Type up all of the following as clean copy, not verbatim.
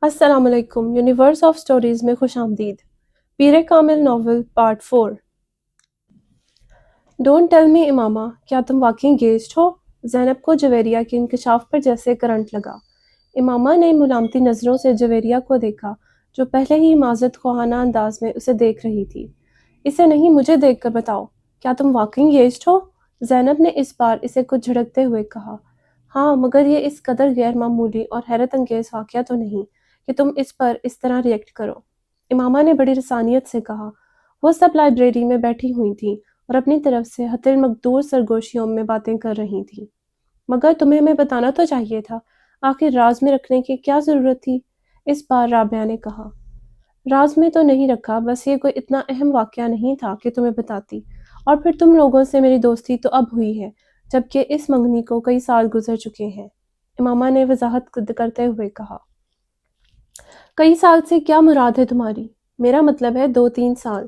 السلام علیکم universe of stories میں خوش آمدید Peer Kamil novel part 4 don't tell me Imama کیا تم واقعی انگیجڈ ہو؟ زینب کو جویریہ کے انکشاف پر جیسے کرنٹ لگا۔ امامہ نے ملامتی نظروں سے جویریہ کو دیکھا جو پہلے ہی معذرت خواہانہ انداز میں اسے دیکھ رہی تھی۔ اسے نہیں مجھے دیکھ کر بتاؤ کیا تم واقعی انگیجڈ ہو؟ زینب نے اس بار اسے کچھ جھڑکتے ہوئے کہا۔ ہاں مگر یہ اس قدر غیر معمولی اور حیرت انگیز واقعہ تو نہیں کہ تم اس پر اس طرح ریئیکٹ کرو۔ امامہ نے بڑی رسانیت سے کہا۔ وہ سب لائبریری میں بیٹھی ہوئی تھیں اور اپنی طرف سے حتی المقدور سرگوشیوں میں باتیں کر رہی تھیں۔ مگر تمہیں ہمیں بتانا تو چاہیے تھا، آخر راز میں رکھنے کی کیا ضرورت تھی؟ اس بار رابعہ نے کہا۔ راز میں تو نہیں رکھا، بس یہ کوئی اتنا اہم واقعہ نہیں تھا کہ تمہیں بتاتی، اور پھر تم لوگوں سے میری دوستی تو اب ہوئی ہے جبکہ اس منگنی کو کئی سال گزر چکے ہیں۔ امامہ نے وضاحت کرتے ہوئے کہا۔ کئی سال سے کیا مراد ہے تمہاری؟ میرا مطلب ہے 2-3 سال۔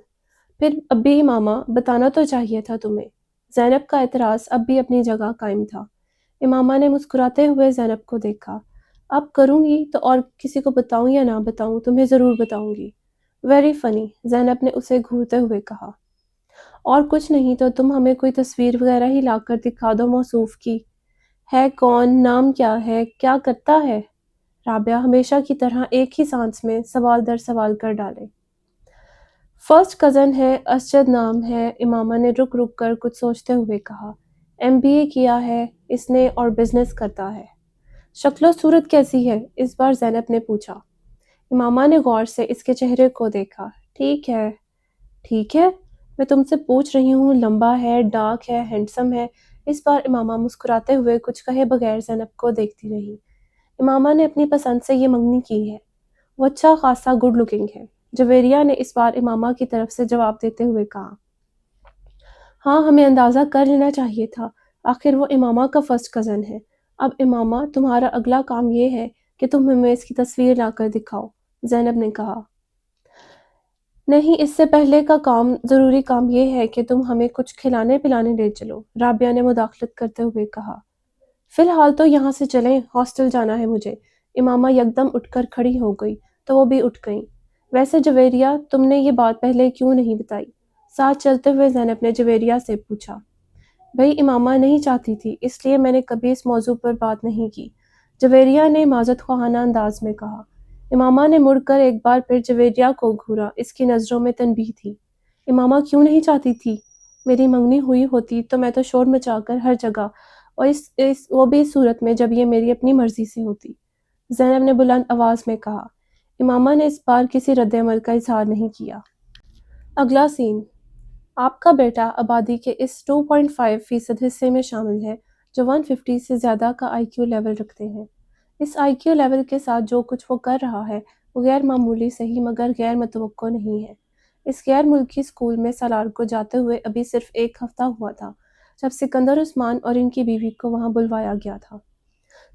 پھر اب بھی امامہ بتانا تو چاہیے تھا تمہیں۔ زینب کا اعتراض اب بھی اپنی جگہ قائم تھا۔ امامہ نے مسکراتے ہوئے زینب کو دیکھا۔ اب کروں گی تو اور کسی کو بتاؤں یا نہ بتاؤں تمہیں ضرور بتاؤں گی۔ ویری فنی، زینب نے اسے گھورتے ہوئے کہا۔ اور کچھ نہیں تو تم ہمیں کوئی تصویر وغیرہ ہی لا کر دکھا دو موصوف کی۔ ہے کون، نام کیا ہے، کیا کرتا ہے؟ رابعہ ہمیشہ کی طرح ایک ہی سانس میں سوال در سوال کر ڈالے۔ فرسٹ کزن ہے، اسجد نام ہے، امامہ نے رک رک کر کچھ سوچتے ہوئے کہا۔ MBA کیا ہے اس نے اور بزنس کرتا ہے۔ شکل و صورت کیسی ہے؟ اس بار زینب نے پوچھا۔ امامہ نے غور سے اس کے چہرے کو دیکھا۔ ٹھیک ہے۔ ٹھیک ہے؟ میں تم سے پوچھ رہی ہوں، لمبا ہے، ڈارک ہے، ہینڈسم ہے؟ اس بار امامہ مسکراتے ہوئے کچھ کہے بغیر زینب کو دیکھتی رہی۔ امامہ نے اپنی پسند سے یہ منگنی کی ہے۔ وہ اچھا خاصا گڈ لکنگ ہے، جویریہ نے اس بار امامہ کی طرف سے جواب دیتے ہوئے کہا۔ ہاں ہمیں اندازہ کر لینا چاہیے تھا، آخر وہ امامہ کا فرسٹ کزن ہے۔ اب امامہ تمہارا اگلا کام یہ ہے کہ تم ہمیں اس کی تصویر لا کر دکھاؤ، زینب نے کہا۔ نہیں، اس سے پہلے کا ضروری کام یہ ہے کہ تم ہمیں کچھ کھلانے پلانے لے چلو، رابعہ نے مداخلت کرتے ہوئے کہا۔ فی الحال تو یہاں سے چلیں، ہاسٹل جانا ہے مجھے۔ امامہ یکدم اٹھ کر کھڑی ہو گئی تو وہ بھی اٹھ گئیں۔ ویسے جویریہ تم نے یہ بات پہلے کیوں نہیں بتائی؟ ساتھ چلتے ہوئے زینب نے جویریہ سے پوچھا۔ بھئی امامہ نہیں چاہتی تھی، اس لیے میں نے کبھی اس موضوع پر بات نہیں کی، جویریہ نے معذرت خواہانہ انداز میں کہا۔ امامہ نے مڑ کر ایک بار پھر جویریہ کو گھورا، اس کی نظروں میں تنبیہ تھی۔ امامہ کیوں نہیں چاہتی تھی؟ میری منگنی ہوئی ہوتی تو میں تو شور مچا کر ہر جگہ، اور وہ بھی اس صورت میں جب یہ میری اپنی مرضی سے ہوتی، زینب نے بلند آواز میں کہا۔ امامہ نے اس بار کسی رد عمل کا اظہار نہیں کیا۔ اگلا سین۔ آپ کا بیٹا آبادی کے اس 2.5% حصے میں شامل ہے جو 150 سے زیادہ کا IQ لیول رکھتے ہیں۔ اس IQ لیول کے ساتھ جو کچھ وہ کر رہا ہے وہ غیر معمولی صحیح مگر غیر متوقع نہیں ہے۔ اس غیر ملکی اسکول میں سالار کو جاتے ہوئے ابھی صرف 1 ہفتہ ہوا تھا جب سکندر عثمان اور ان کی بیوی کو وہاں بلوایا گیا تھا۔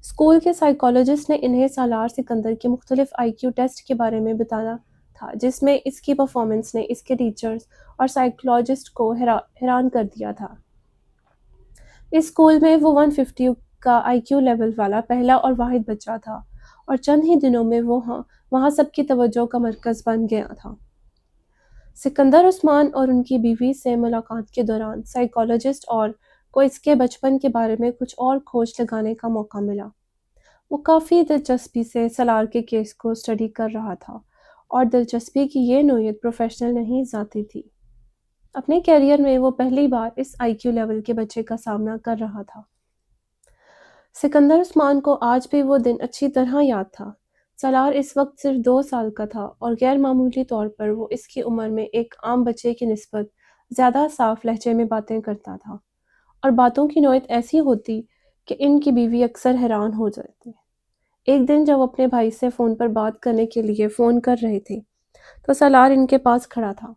اسکول کے سائیکالوجسٹ نے انہیں سالار سکندر کے مختلف IQ ٹیسٹ کے بارے میں بتایا تھا جس میں اس کی پرفارمنس نے اس کے ٹیچرز اور سائیکالوجسٹ کو حیران کر دیا تھا۔ اس اسکول میں وہ 150 کا IQ لیول والا پہلا اور واحد بچہ تھا، اور چند ہی دنوں میں وہ وہاں سب کی توجہ کا مرکز بن گیا تھا۔ سکندر عثمان اور ان کی بیوی سے ملاقات کے دوران سائیکالوجسٹ اور کو اس کے بچپن کے بارے میں کچھ اور کھوج لگانے کا موقع ملا۔ وہ کافی دلچسپی سے سالار کے کیس کو اسٹڈی کر رہا تھا، اور دلچسپی کی یہ نوعیت پروفیشنل نہیں ذاتی تھی۔ اپنے کیریئر میں وہ پہلی بار اس IQ لیول کے بچے کا سامنا کر رہا تھا۔ سکندر عثمان کو آج بھی وہ دن اچھی طرح یاد تھا۔ سالار اس وقت صرف 2 سال کا تھا اور غیر معمولی طور پر وہ اس کی عمر میں ایک عام بچے کی نسبت زیادہ صاف لہجے میں باتیں کرتا تھا، اور باتوں کی نوعیت ایسی ہوتی کہ ان کی بیوی اکثر حیران ہو جاتی۔ ایک دن جب اپنے بھائی سے فون پر بات کرنے کے لیے فون کر رہے تھے تو سالار ان کے پاس کھڑا تھا۔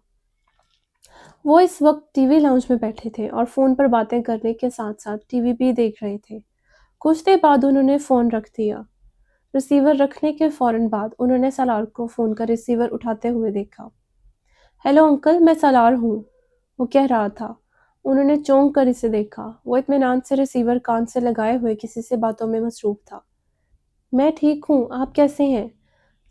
وہ اس وقت ٹی وی لاؤنج میں بیٹھے تھے اور فون پر باتیں کرنے کے ساتھ ساتھ ٹی وی بھی دیکھ رہے تھے۔ کچھ دیر بعد انہوں نے فون رکھ دیا۔ ریسیور رکھنے کے فوراً بعد انہوں نے سالار کو فون کا ریسیور اٹھاتے ہوئے دیکھا۔ ہیلو انکل، میں سالار ہوں، وہ کہہ رہا تھا۔ انہوں نے چونک کر اسے دیکھا۔ وہ اطمینان سے ریسیور کان سے لگائے ہوئے کسی سے باتوں میں مصروف تھا۔ میں ٹھیک ہوں، آپ کیسے ہیں؟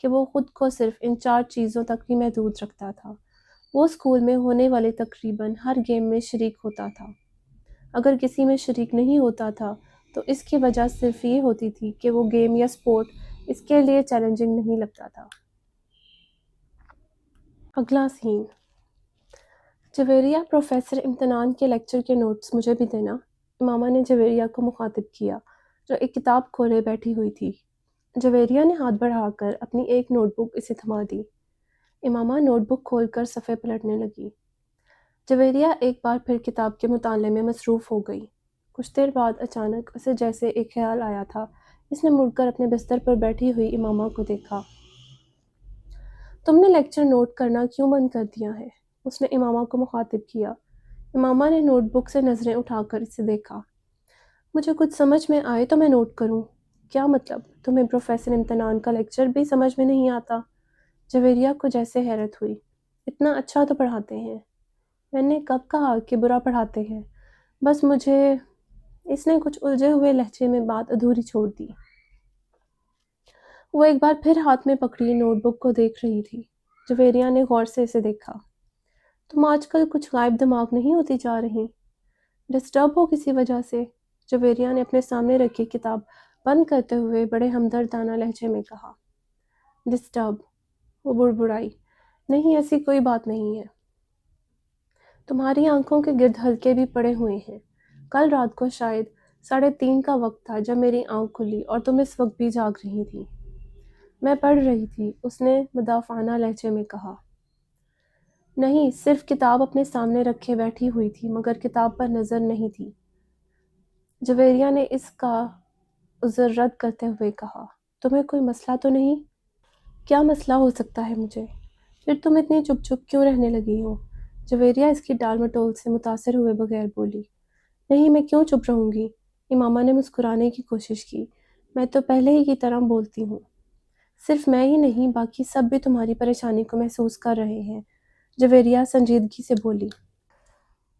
کہ وہ خود کو صرف ان 4 چیزوں تک ہی محدود رکھتا تھا۔ وہ اسکول میں ہونے والے تقریباً ہر گیم میں شریک ہوتا تھا۔ اگر کسی میں شریک نہیں ہوتا تھا تو اس کی وجہ صرف یہ ہوتی تھی کہ وہ گیم یا اسپورٹ اس کے لیے چیلنجنگ نہیں لگتا تھا۔ اگلا سین، جویریہ پروفیسر امتحان کے لیکچر کے نوٹس مجھے بھی دینا، امامہ نے جویریہ کو مخاطب کیا جو ایک کتاب کھولے بیٹھی ہوئی تھی۔ جویریہ نے ہاتھ بڑھا کر اپنی ایک نوٹ بک اسے تھما دی۔ امامہ نوٹ بک کھول کر صفحے پلٹنے لگی۔ جویریہ ایک بار پھر کتاب کے مطالعے میں مصروف ہو گئی۔ کچھ دیر بعد اچانک اسے جیسے ایک خیال آیا تھا۔ اس نے مڑ کر اپنے بستر پر بیٹھی ہوئی امامہ کو دیکھا۔ تم نے لیکچر نوٹ کرنا کیوں بند کر دیا ہے؟ اس نے امامہ کو مخاطب کیا۔ امامہ نے نوٹ بک سے نظریں اٹھا کر اسے دیکھا۔ مجھے کچھ سمجھ میں آئے تو میں نوٹ کروں۔ کیا مطلب؟ تمہیں پروفیسر امتحان کا لیکچر بھی سمجھ میں نہیں آتا؟ جویریہ کو جیسے حیرت ہوئی۔ اتنا اچھا تو پڑھاتے ہیں۔ میں نے کب کہا کہ برا پڑھاتے ہیں؟ بس مجھے، اس نے کچھ الجھے ہوئے لہجے میں بات ادھوری چھوڑ دی۔ وہ ایک بار پھر ہاتھ میں پکڑی نوٹ بک کو دیکھ رہی تھی۔ جویریہ نے غور سے اسے دیکھا۔ تم آج کل کچھ غائب دماغ نہیں ہوتی جا رہی؟ ڈسٹرب ہو کسی وجہ سے؟ جویریہ نے اپنے سامنے رکھی کتاب بند کرتے ہوئے بڑے ہمدردانہ لہجے میں کہا۔ ڈسٹرب؟ وہ بڑبڑائی۔ نہیں، ایسی کوئی بات نہیں ہے۔ تمہاری آنکھوں کے گرد حلقے بھی پڑے ہوئے ہیں۔ کل رات کو شاید 3:30 کا وقت تھا جب میری آنکھ کھلی اور تم اس وقت بھی جاگ رہی تھی۔ میں پڑھ رہی تھی، اس نے مدافعانہ لہجے میں کہا۔ نہیں، صرف کتاب اپنے سامنے رکھے بیٹھی ہوئی تھی مگر کتاب پر نظر نہیں تھی۔ جویریہ نے اس کا عذر رد کرتے ہوئے کہا۔ تمہیں کوئی مسئلہ تو نہیں؟ کیا مسئلہ ہو سکتا ہے مجھے؟ پھر تم اتنی چپ چپ کیوں رہنے لگی ہو؟ جویریہ اس کی ڈال مٹول سے متاثر ہوئے بغیر بولی۔ نہیں، میں کیوں چپ رہوں گی؟ امامہ نے مسکرانے کی کوشش کی۔ میں تو پہلے ہی کی طرح بولتی ہوں۔ صرف میں ہی نہیں، باقی سب بھی تمہاری پریشانی کو محسوس کر رہے ہیں، جویریہ سنجیدگی سے بولی۔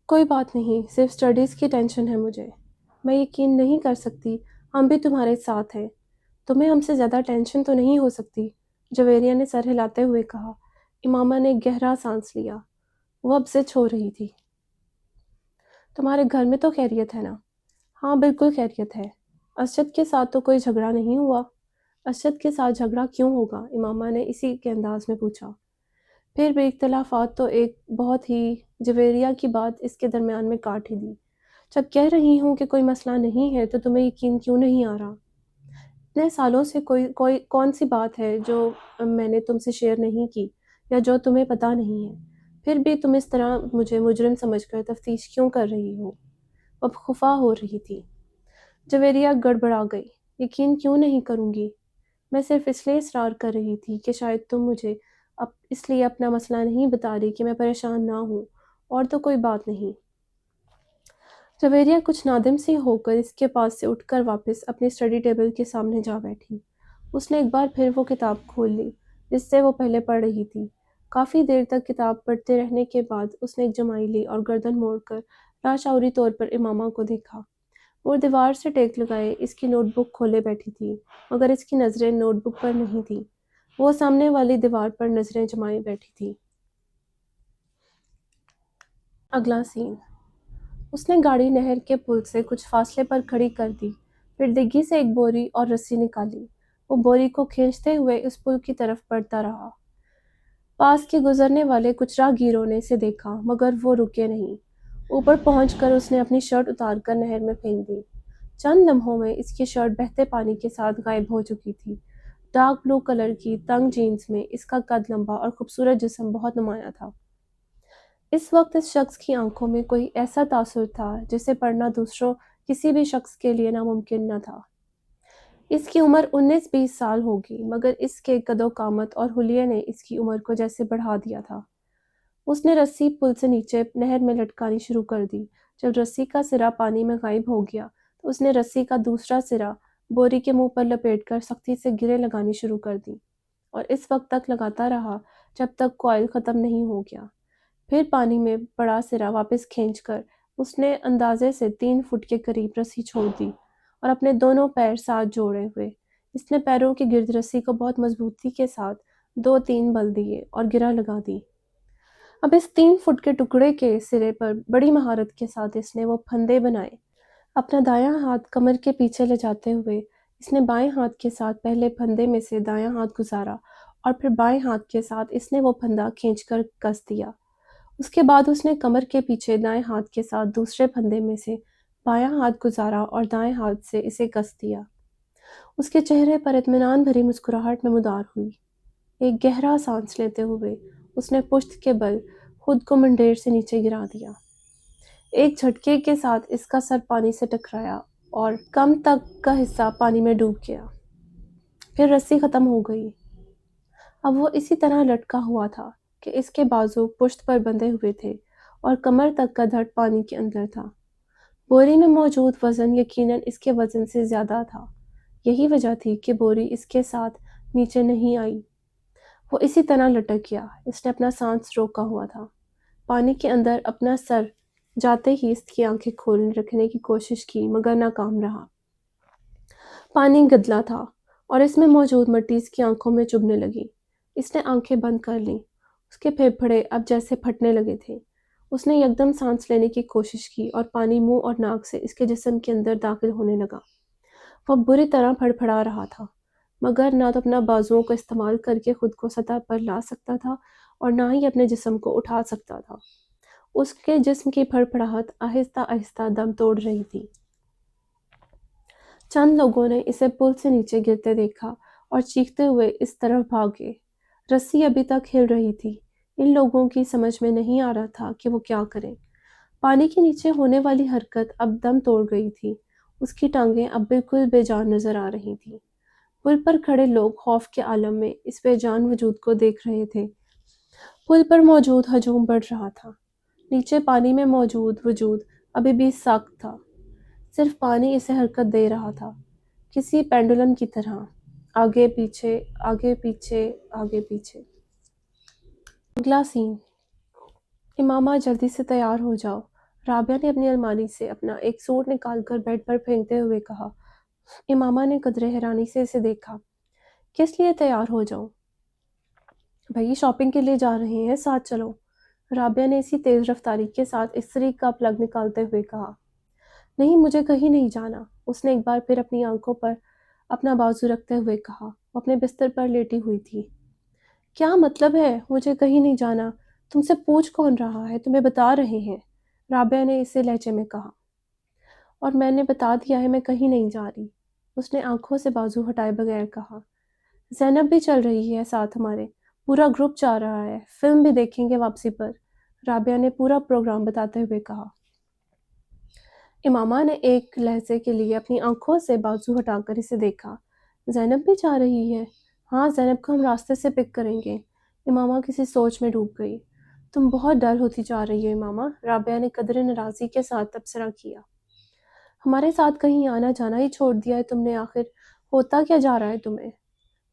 کوئی بات نہیں، صرف اسٹڈیز کی ٹینشن ہے مجھے۔ میں یقین نہیں کر سکتی، ہم بھی تمہارے ساتھ ہیں۔ تمہیں ہم سے زیادہ ٹینشن تو نہیں ہو سکتی، جویریہ نے سر ہلاتے ہوئے کہا۔ امامہ نے گہرا سانس لیا۔ وہ اب زچ ہو رہی تھی۔ تمہارے گھر میں تو خیریت ہے نا؟ ہاں، بالکل خیریت ہے۔ اسجد کے ساتھ تو کوئی جھگڑا نہیں ہوا؟ اسجد کے ساتھ جھگڑا کیوں ہوگا؟ امامہ نے اسی کے انداز میں پوچھا۔ پھر بھی اختلافات تو ایک بہت ہی، جویریہ کی بات اس کے درمیان میں کاٹ ہی دی۔ جب کہہ رہی ہوں کہ کوئی مسئلہ نہیں ہے تو تمہیں یقین کیوں نہیں آ رہا؟ اتنے سالوں سے کون سی بات ہے جو میں نے تم سے شیئر نہیں کی یا جو تمہیں پتہ نہیں ہے؟ پھر بھی تم اس طرح مجھے مجرم سمجھ کر تفتیش کیوں کر رہی ہو؟ اب خفا ہو رہی تھی۔ جویریہ گڑبڑا گئی۔ یقین کیوں نہیں کروں گی؟ میں صرف اس لیے اصرار کر رہی تھی کہ شاید تم مجھے اس لیے اپنا مسئلہ نہیں بتا رہی کہ میں پریشان نہ ہوں، اور تو کوئی بات نہیں۔ جویریہ کچھ نادم سی ہو کر اس کے پاس سے اٹھ کر واپس اپنے اسٹڈی ٹیبل کے سامنے جا بیٹھی۔ اس نے ایک بار پھر وہ کتاب کھول لی جس سے وہ پہلے پڑھ رہی تھی۔ کافی دیر تک کتاب پڑھتے رہنے کے بعد اس نے ایک جمائی لی اور گردن موڑ کر لاشعوری طور پر امامہ کو دیکھا۔ وہ دیوار سے ٹیک لگائے اس کی نوٹ بک کھولے بیٹھی تھی مگر اس کی نظریں نوٹ بک پر نہیں تھیں۔ وہ سامنے والی دیوار پر نظریں جمائے بیٹھی تھی۔ اگلا سین، اس نے گاڑی نہر کے پل سے کچھ فاصلے پر کھڑی کر دی، پھر ڈگی سے ایک بوری اور رسی نکالی۔ وہ بوری کو کھینچتے ہوئے اس پل کی طرف بڑھتا رہا۔ پاس کے گزرنے والے کچھ راہگیروں نے اسے دیکھا مگر وہ رکے نہیں۔ اوپر پہنچ کر اس نے اپنی شرٹ اتار کر نہر میں پھینک دی۔ چند لمحوں میں اس کی شرٹ بہتے پانی کے ساتھ غائب ہو چکی تھی۔ ڈارک بلو کلر کی تنگ جینز میں اس کا قد لمبا اور خوبصورت جسم بہت نمایاں تھا۔ اس وقت اس شخص کی آنکھوں میں کوئی ایسا تاثر تھا جسے پڑھنا دوسروں کسی بھی شخص کے لیے ناممکن نہ تھا۔ اس کی عمر 19-20 سال ہوگی مگر اس کے قد و قامت اور حلیے نے اس کی عمر کو جیسے بڑھا دیا تھا۔ اس نے رسی پل سے نیچے نہر میں لٹکانی شروع کر دی۔ جب رسی کا سرا پانی میں غائب ہو گیا تو اس نے رسی کا دوسرا سرا بوری کے منہ پر لپیٹ کر سختی سے گرے لگانی شروع کر دی اور اس وقت تک لگاتا رہا جب تک کوائل ختم نہیں ہو گیا۔ پھر پانی میں بڑا سرا واپس کھینچ کر اس نے اندازے سے 3 فٹ کے قریب رسی چھوڑ دی اور اپنے دونوں پیر ساتھ جوڑے ہوئے اس نے پیروں کی گرد رسی کو بہت مضبوطی کے ساتھ 2-3 بل دیے اور گرہ لگا دی۔ اب اس 3 فٹ کے ٹکڑے کے سرے پر بڑی مہارت کے ساتھ اس نے وہ پھندے بنائے۔ اپنا دایاں ہاتھ کمر کے پیچھے لے جاتے ہوئے اس نے بائیں ہاتھ کے ساتھ پہلے پھندے میں سے دایاں ہاتھ گزارا اور پھر بائیں ہاتھ کے ساتھ اس نے وہ پھندا کھینچ کر کس دیا۔ اس کے بعد اس نے کمر کے پیچھے دائیں ہاتھ کے ساتھ دوسرے پھندے میں سے بایاں ہاتھ گزارا اور دائیں ہاتھ سے اسے کس دیا۔ اس کے چہرے پر اطمینان بھری مسکراہٹ نمودار ہوئی۔ ایک گہرا سانس لیتے ہوئے اس نے پشت کے بل خود کو منڈیر سے نیچے گرا دیا۔ ایک جھٹکے کے ساتھ اس کا سر پانی سے ٹکرایا اور کم تک کا حصہ پانی میں ڈوب گیا۔ پھر رسی ختم ہو گئی۔ اب وہ اسی طرح لٹکا ہوا تھا کہ اس کے بازو پشت پر بندھے ہوئے تھے اور کمر تک کا دھڑ پانی کے اندر تھا۔ بوری میں موجود وزن یقیناً اس کے وزن سے زیادہ تھا۔ یہی وجہ تھی کہ بوری اس کے ساتھ نیچے نہیں آئی۔ وہ اسی طرح لٹک گیا۔ اس نے اپنا سانس روکا ہوا تھا۔ پانی کے اندر اپنا سر جاتے ہی اس کی آنکھیں کھول رکھنے کی کوشش کی مگر ناکام رہا۔ پانی گدلا تھا اور اس میں موجود مٹی اس کی آنکھوں میں چبھنے لگی۔ اس نے آنکھیں بند کر لیں۔ اس کے پھیپھڑے اب جیسے پھٹنے لگے تھے۔ اس نے یکدم سانس لینے کی کوشش کی اور پانی منہ اور ناک سے اس کے جسم کے اندر داخل ہونے لگا۔ وہ بری طرح پھڑپھڑا رہا تھا مگر نہ تو اپنا بازوؤں کا استعمال کر کے خود کو سطح پر لا سکتا تھا اور نہ ہی اپنے جسم کو اٹھا سکتا تھا۔ اس کے جسم کی پھڑپڑاہٹ آہستہ آہستہ دم توڑ رہی تھی۔ چند لوگوں نے اسے پل سے نیچے گرتے دیکھا اور چیختے ہوئے اس طرف بھاگے۔ رسی ابھی تک ہل رہی تھی۔ ان لوگوں کی سمجھ میں نہیں آ رہا تھا کہ وہ کیا کریں۔ پانی کے نیچے ہونے والی حرکت اب دم توڑ گئی تھی۔ اس کی ٹانگیں اب بالکل بے جان نظر آ رہی تھیں۔ پل پر کھڑے لوگ خوف کے عالم میں اس بے جان وجود کو دیکھ رہے تھے۔ پل پر موجود ہجوم بڑھ رہا تھا۔ نیچے پانی میں موجود وجود ابھی بھی ساکت تھا۔ صرف پانی اسے حرکت دے رہا تھا، کسی پینڈولم کی طرح، آگے پیچھے، آگے پیچھے، آگے پیچھے۔ اگلا سین۔ امامہ جلدی سے تیار ہو جاؤ۔ رابعہ نے اپنی الماری سے اپنا ایک سوٹ نکال کر بیڈ پر پھینکتے ہوئے کہا۔ امامہ نے قدرے حیرانی سے اسے دیکھا۔ کس لیے تیار ہو جاؤں؟ بھئی شاپنگ کے لیے جا رہے ہیں، ساتھ چلو۔ رابعہ نے اسی تیز رفتاری کے ساتھ استری کا پلگ نکالتے ہوئے کہا۔ نہیں، مجھے کہیں نہیں جانا۔ اس نے ایک بار پھر اپنی آنکھوں پر اپنا بازو رکھتے ہوئے کہا۔ وہ اپنے بستر پر لیٹی ہوئی تھی۔ کیا مطلب ہے مجھے کہیں نہیں جانا؟ تم سے پوچھ کون رہا ہے؟ تمہیں بتا رہے ہیں، رابعہ نے اسے لہجے میں کہا۔ اور میں نے بتا دیا ہے میں کہیں نہیں جا رہی، اس نے آنکھوں سے بازو ہٹائے بغیر کہا۔ زینب بھی چل رہی ہے ساتھ ہمارے، پورا گروپ جا رہا ہے، فلم بھی دیکھیں گے واپسی پر، رابعہ نے پورا پروگرام بتاتے ہوئے کہا۔ امامہ نے ایک لہجے کے لیے اپنی آنکھوں سے بازو ہٹا کر اسے دیکھا۔ زینب بھی جا رہی ہے؟ ہاں، زینب کو ہم راستے سے پک کریں گے۔ امامہ کسی سوچ میں ڈوب گئی۔ تم بہت ڈل ہوتی جا رہی ہو امامہ، رابعہ نے قدرے ناراضی کے ساتھ تبصرہ کیا۔ ہمارے ساتھ کہیں آنا جانا ہی چھوڑ دیا ہے تم نے، آخر ہوتا کیا جا رہا ہے تمہیں؟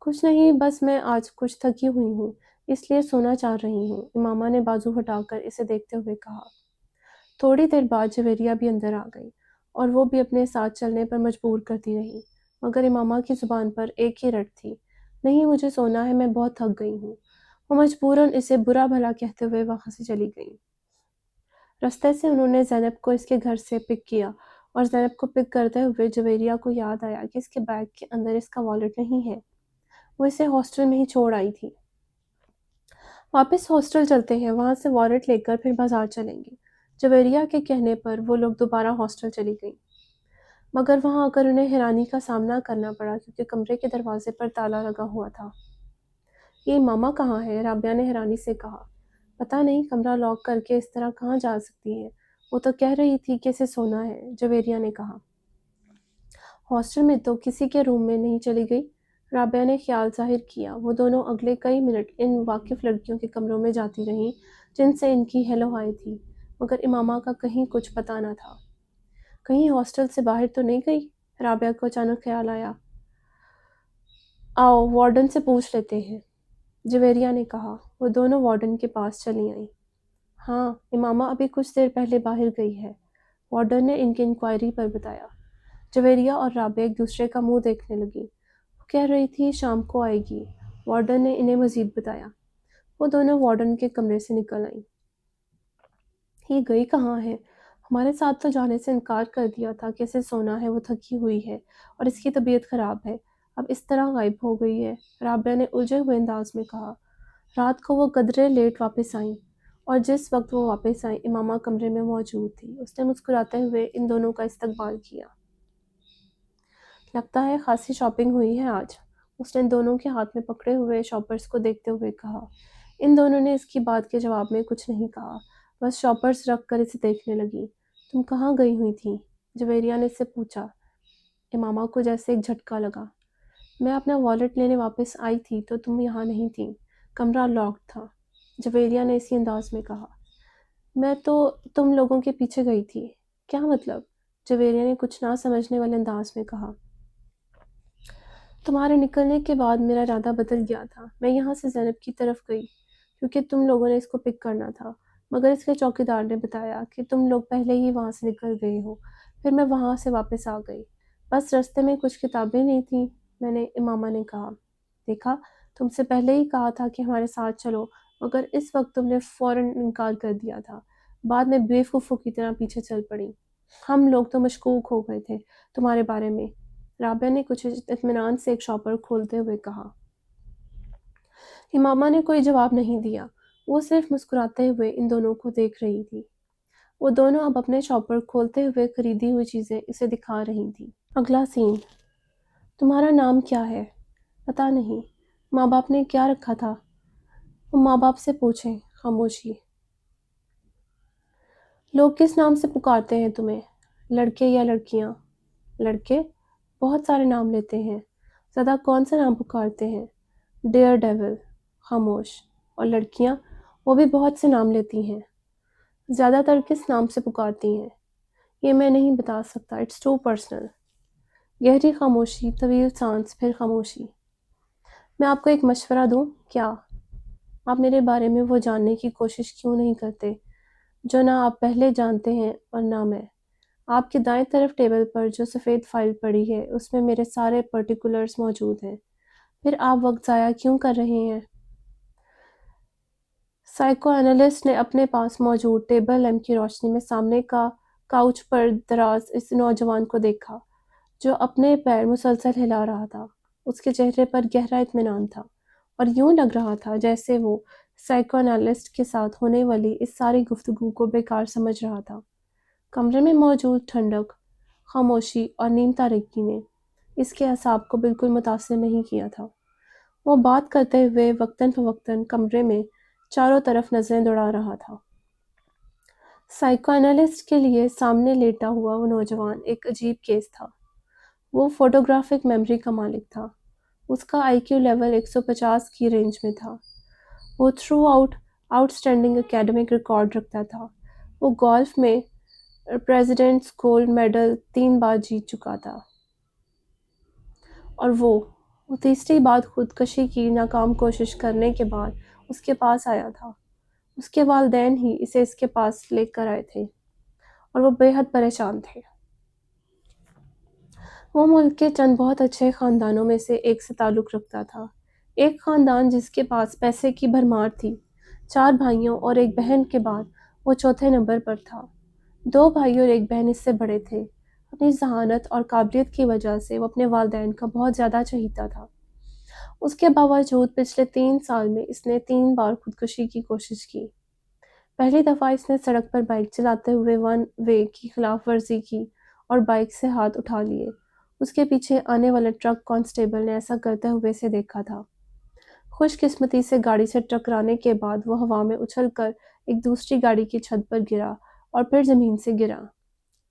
کچھ نہیں، بس میں آج کچھ تھکی ہوئی ہوں، اس لیے سونا چاہ رہی ہوں، امامہ نے بازو ہٹا کر اسے دیکھتے ہوئے کہا۔ تھوڑی دیر بعد جویریہ بھی اندر آ گئی اور وہ بھی اپنے ساتھ چلنے پر مجبور کرتی رہی، مگر امامہ کی زبان پر ایک ہی رٹ تھی، نہیں مجھے سونا ہے، میں بہت تھک گئی ہوں۔ وہ مجبوراً اسے برا بھلا کہتے ہوئے وہاں سے چلی گئیں۔ رستے سے انہوں نے زینب کو اس کے گھر سے پک کیا اور زینب کو پک کرتے ہوئے جویریہ کو یاد آیا کہ اس کے بیگ کے اندر اس کا والٹ نہیں ہے، وہ اسے ہاسٹل میں ہی چھوڑ آئی تھی۔ واپس ہاسٹل چلتے ہیں، وہاں سے والٹ لے کر پھر بازار چلیں گے۔ جویریہ کے کہنے پر وہ لوگ دوبارہ ہاسٹل چلی گئیں، مگر وہاں آ کر انہیں حیرانی کا سامنا کرنا پڑا کیونکہ کمرے کے دروازے پر تالا لگا ہوا تھا۔ یہ امامہ کہاں ہے؟ رابعہ نے حیرانی سے کہا۔ پتہ نہیں، کمرہ لاک کر کے اس طرح کہاں جا سکتی ہے؟ وہ تو کہہ رہی تھی کہ اسے سونا ہے، جویریہ نے کہا۔ ہاسٹل میں تو کسی کے روم میں نہیں چلی گئی، رابعہ نے خیال ظاہر کیا۔ وہ دونوں اگلے کئی منٹ ان واقف لڑکیوں کے کمروں میں جاتی رہیں جن سے ان کی ہیلو ہائی تھی، مگر امامہ کا کہیں کچھ پتہ نہ تھا۔ کہیں ہاسٹل سے باہر تو نہیں گئی؟ رابعہ کو اچانک خیال آیا۔ آؤ وارڈن سے پوچھ لیتے ہیں، جویریہ نے کہا۔ وہ دونوں وارڈن کے پاس چلی آئیں۔ ہاں، امامہ ابھی کچھ دیر پہلے باہر گئی ہے، وارڈن نے ان کی انکوائری پر بتایا۔ جویریہ اور رابعہ ایک دوسرے کا منہ دیکھنے لگیں۔ کہہ رہی تھی شام کو آئے گی، وارڈن نے انہیں مزید بتایا۔ وہ دونوں وارڈن کے کمرے سے نکل آئیں۔ یہ گئی کہاں ہے؟ ہمارے ساتھ تو جانے سے انکار کر دیا تھا کہ اسے سونا ہے، وہ تھکی ہوئی ہے اور اس کی طبیعت خراب ہے، اب اس طرح غائب ہو گئی ہے، رابعہ نے الجھے ہوئے انداز میں کہا۔ رات کو وہ قدرے لیٹ واپس آئیں اور جس وقت وہ واپس آئیں امامہ کمرے میں موجود تھی۔ اس نے مسکراتے ہوئے ان دونوں کا استقبال کیا۔ لگتا ہے خاصی شاپنگ ہوئی ہے آج، اس نے ان دونوں کے ہاتھ میں پکڑے ہوئے شاپرز کو دیکھتے ہوئے کہا۔ ان دونوں نے اس کی بات کے جواب میں کچھ نہیں کہا، بس شاپرز رکھ کر اسے دیکھنے لگیں۔ تم کہاں گئی ہوئی تھی؟ جویریہ نے اس سے پوچھا۔ امامہ کو جیسے ایک جھٹکا لگا۔ میں اپنا والیٹ لینے واپس آئی تھی تو تم یہاں نہیں تھیں، کمرہ لاکڈ تھا، جویریہ نے اسی انداز میں کہا۔ میں تو تم لوگوں کے پیچھے گئی تھی۔ کیا مطلب؟ جویریہ نے کچھ نہ سمجھنے والے انداز میں کہا۔ تمہارے نکلنے کے بعد میرا ارادہ بدل گیا تھا، میں یہاں سے زینب کی طرف گئی کیونکہ تم لوگوں نے اس کو پک کرنا تھا، مگر اس کے چوکیدار نے بتایا کہ تم لوگ پہلے ہی وہاں سے نکل گئے ہو، پھر میں وہاں سے واپس آ گئی، بس رستے میں کچھ کتابیں نہیں تھیں، میں نے امامہ نے کہا۔ دیکھا، تم سے پہلے ہی کہا تھا کہ ہمارے ساتھ چلو، مگر اس وقت تم نے فوراً انکار کر دیا تھا، بعد میں بیوقوفوں کی طرح پیچھے چل پڑی، ہم لوگ تو مشکوک ہو گئے تھے تمہارے بارے میں، رابعہ نے کچھ اطمینان سے ایک شاپر کھولتے ہوئے کہا۔ امامہ نے کوئی جواب نہیں دیا، وہ صرف مسکراتے ہوئے ان دونوں کو دیکھ رہی تھی۔ وہ دونوں اب اپنے شاپر کھولتے ہوئے خریدی ہوئی چیزیں اسے دکھا رہی تھیں۔ اگلا سین۔ تمہارا نام کیا ہے؟ پتہ نہیں۔ ماں باپ نے کیا رکھا تھا؟ وہ ماں باپ سے پوچھیں۔ خاموشی۔ لوگ کس نام سے پکارتے ہیں تمہیں؟ لڑکے یا لڑکیاں؟ لڑکے بہت سارے نام لیتے ہیں، زیادہ کون سا نام پکارتے ہیں؟ Dear devil. خاموش۔ اور لڑکیاں؟ وہ بھی بہت سے نام لیتی ہیں، زیادہ تر کس نام سے پکارتی ہیں؟ یہ میں نہیں بتا سکتا، اٹس ٹو پرسنل۔ گہری خاموشی، طویل سانس، پھر خاموشی۔ میں آپ کو ایک مشورہ دوں؟ کیا؟ آپ میرے بارے میں وہ جاننے کی کوشش کیوں نہیں کرتے جو نہ آپ پہلے جانتے ہیں اور نہ میں؟ آپ کی دائیں طرف ٹیبل پر جو سفید فائل پڑی ہے اس میں میرے سارے پرٹیکولرز موجود ہیں، پھر آپ وقت ضائع کیوں کر رہے ہیں؟ سائیکو انالسٹ نے اپنے پاس موجود ٹیبل لیمپ کی روشنی میں سامنے کا کاؤچ پر دراز اس نوجوان کو دیکھا جو اپنے پیر مسلسل ہلا رہا تھا۔ اس کے چہرے پر گہرا اطمینان تھا اور یوں لگ رہا تھا جیسے وہ سائیکو انالسٹ کے ساتھ ہونے والی اس ساری گفتگو کو بیکار سمجھ رہا تھا۔ کمرے میں موجود ٹھنڈک، خاموشی اور نیم تاریکی نے اس کے اعصاب کو بالکل متاثر نہیں کیا تھا۔ وہ بات کرتے ہوئے وقتاً فوقتاً کمرے میں چاروں طرف نظریں دوڑا رہا تھا۔ سائیکو انالسٹ کے لیے سامنے لیٹا ہوا وہ نوجوان ایک عجیب کیس تھا۔ وہ فوٹوگرافک میموری کا مالک تھا۔ اس کا آئی کیو لیول 150 کی رینج میں تھا۔ وہ through out standing academic record رکھتا تھا۔ وہ گولف میں پریزیڈنٹس گولڈ میڈل 3 بار جیت چکا تھا۔ اور وہ تیسری بار خودکشی کی ناکام کوشش کرنے کے بعد اس کے پاس آیا تھا۔ اس کے والدین ہی اسے اس کے پاس لے کر آئے تھے اور وہ بے حد پریشان تھے۔ وہ ملک کے چند بہت اچھے خاندانوں میں سے ایک سے تعلق رکھتا تھا، ایک خاندان جس کے پاس پیسے کی بھرمار تھی۔ 4 بھائیوں اور ایک بہن کے بعد وہ چوتھے نمبر پر تھا۔ 2 بھائی اور ایک بہن اس سے بڑے تھے۔ اپنی ذہانت اور قابلیت کی وجہ سے وہ اپنے والدین کا بہت زیادہ چہیتا تھا۔ اس کے باوجود پچھلے 3 سال میں اس نے 3 بار خودکشی کی کوشش کی۔ پہلی دفعہ اس نے سڑک پر بائک چلاتے ہوئے 1 وے کی خلاف ورزی کی اور بائک سے ہاتھ اٹھا لیے۔ اس کے پیچھے آنے والے ٹرک کانسٹیبل نے ایسا کرتے ہوئے اسے دیکھا تھا۔ خوش قسمتی سے گاڑی سے ٹکرانے کے بعد وہ ہوا میں اچھل کر ایک دوسری گاڑی کی چھت پر گرا اور پھر زمین سے گرا۔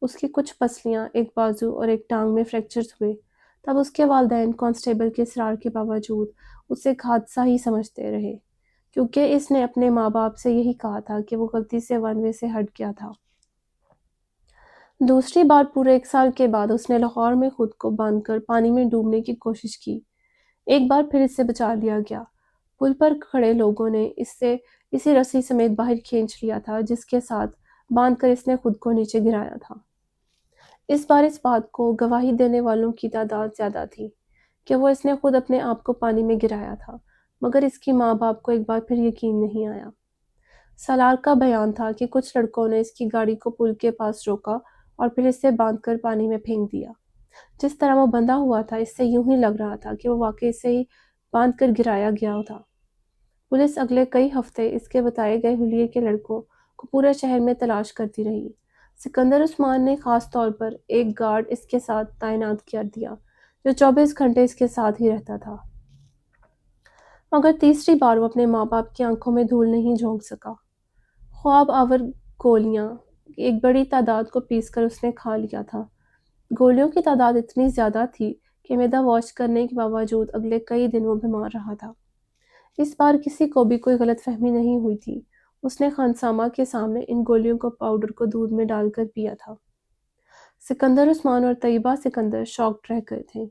اس کی کچھ پسلیاں، ایک بازو اور ایک ٹانگ میں فریکچرز ہوئے۔ تب اس کے والدین کانسٹیبل کے اصرار کے باوجود اسے ایک حادثہ ہی سمجھتے رہے، کیونکہ اس نے اپنے ماں باپ سے یہی کہا تھا کہ وہ غلطی سے 1 وے سے ہٹ گیا تھا۔ دوسری بار پورے 1 سال کے بعد اس نے لاہور میں خود کو باندھ کر پانی میں ڈوبنے کی کوشش کی۔ ایک بار پھر اسے بچا لیا گیا۔ پل پر کھڑے لوگوں نے اسے اسی رسی سمیت باہر کھینچ لیا تھا جس کے ساتھ باندھ کر اس نے خود کو نیچے گرایا تھا۔ اس بار اس بات کو گواہی دینے والوں کی تعداد زیادہ تھی۔ کہ وہ اس نے خود اپنے آپ کو پانی میں گرایا تھا، مگر اس کی ماں باپ کو ایک بار پھر یقین نہیں آیا۔ سالار کا بیان تھا کہ کچھ لڑکوں نے اس کی گاڑی کو پل کے پاس روکا اور پھر اسے باندھ کر پانی میں پھینک دیا۔ جس طرح وہ بندھا ہوا تھا اس سے یوں ہی لگ رہا تھا کہ وہ واقعی سے ہی باندھ کر گرایا گیا تھا۔ پولیس اگلے کئی ہفتے اس کے بتائے گئے حلیے کے لڑکوں کو پورے شہر میں تلاش کرتی رہی۔ سکندر عثمان نے خاص طور پر ایک گارڈ اس کے ساتھ تعینات کر دیا جو 24 گھنٹے اس کے ساتھ ہی رہتا تھا، مگر تیسری بار وہ اپنے ماں باپ کی آنکھوں میں دھول نہیں جھونک سکا۔ خواب آور گولیاں ایک بڑی تعداد کو پیس کر اس نے کھا لیا تھا۔ گولیوں کی تعداد اتنی زیادہ تھی کہ معدہ واش کرنے کے باوجود اگلے کئی دن وہ بیمار رہا تھا۔ اس بار کسی کو بھی کوئی غلط فہمی نہیں ہوئی تھی۔ اس نے خانسامہ کے سامنے ان گولیوں کو پاؤڈر کو دودھ میں ڈال کر پیا تھا۔ سکندر عثمان اور طیبہ سکندر شاکڈ رہ گئے تھے۔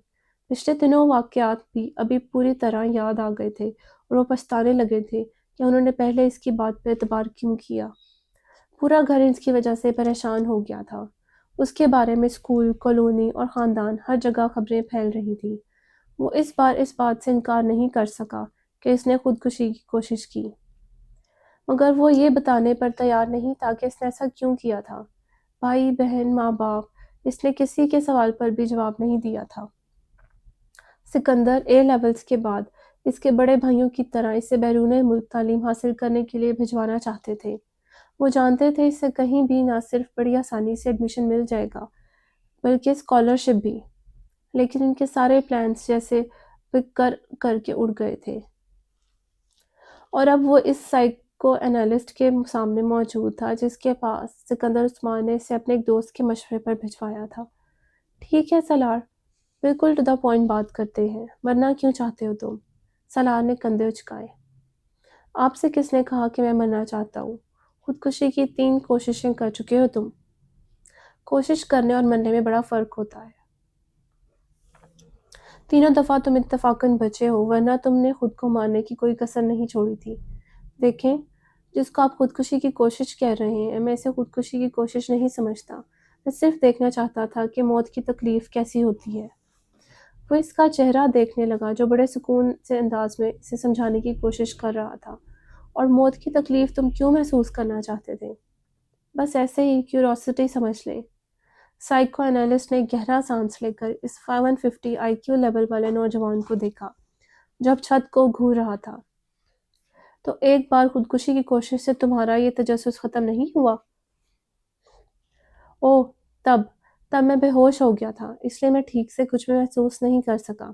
پچھلے دنوں واقعات بھی ابھی پوری طرح یاد آ گئے تھے اور وہ پچھتانے لگے تھے کہ انہوں نے پہلے اس کی بات پہ اعتبار کیوں کیا۔ پورا گھر اس کی وجہ سے پریشان ہو گیا تھا۔ اس کے بارے میں اسکول، کالونی اور خاندان ہر جگہ خبریں پھیل رہی تھیں۔ وہ اس بار اس بات سے انکار نہیں کر سکا کہ اس نے خودکشی کی کوشش کی، مگر وہ یہ بتانے پر تیار نہیں تھا کہ اس نے ایسا کیوں کیا تھا۔ بھائی بہن، ماں باپ، اس نے کسی کے سوال پر بھی جواب نہیں دیا تھا۔ سکندر اے لیولز کے بعد اس کے بڑے بھائیوں کی طرح اسے بیرون ملک تعلیم حاصل کرنے کے لیے بھجوانا چاہتے تھے۔ وہ جانتے تھے اس سے کہیں بھی نہ صرف بڑی آسانی سے ایڈمیشن مل جائے گا بلکہ اسکالرشپ بھی، لیکن ان کے سارے پلانز جیسے بکر کر کے اڑ گئے تھے، اور اب وہ اس سائیکو انالسٹ کے سامنے موجود تھا جس کے پاس سکندر عثمان نے اسے اپنے ایک دوست کے مشورے پر بھجوایا تھا۔ ٹھیک ہے سالار، بالکل ٹو دا پوائنٹ بات کرتے ہیں، مرنا کیوں چاہتے ہو تم؟ سالار نے کندھے اچکائے۔ آپ سے کس نے کہا کہ میں مرنا چاہتا ہوں؟ خودکشی کی 3 کوششیں کر چکے ہو تم۔ کوشش کرنے اور مرنے میں بڑا فرق ہوتا ہے۔ تینوں دفعہ تم اتفاقاً بچے ہو، ورنہ تم نے خود کو مارنے کی کوئی کسر نہیں چھوڑی تھی۔ دیکھیں، جس کو آپ خودکشی کی کوشش کہہ رہے ہیں، میں اسے خودکشی کی کوشش نہیں سمجھتا۔ میں صرف دیکھنا چاہتا تھا کہ موت کی تکلیف کیسی ہوتی ہے۔ وہ اس کا چہرہ دیکھنے لگا جو بڑے سکون سے انداز میں اسے سمجھانے کی کوشش کر رہا تھا۔ اور موت کی تکلیف تم کیوں محسوس کرنا چاہتے تھے؟ بس ایسے ہی، کیوروسٹی سمجھ لیں۔ سائیکو انالسٹ نے گہرا سانس لے کر اس 150 آئی کیو لیول والے نوجوان کو دیکھا جو اب چھت کو گھور رہا تھا۔ تو ایک بار خودکشی کی کوشش سے تمہارا یہ تجسس ختم نہیں ہوا؟ اوہ، تب میں بے ہوش ہو گیا تھا، اس لیے میں ٹھیک سے کچھ بھی محسوس نہیں کر سکا۔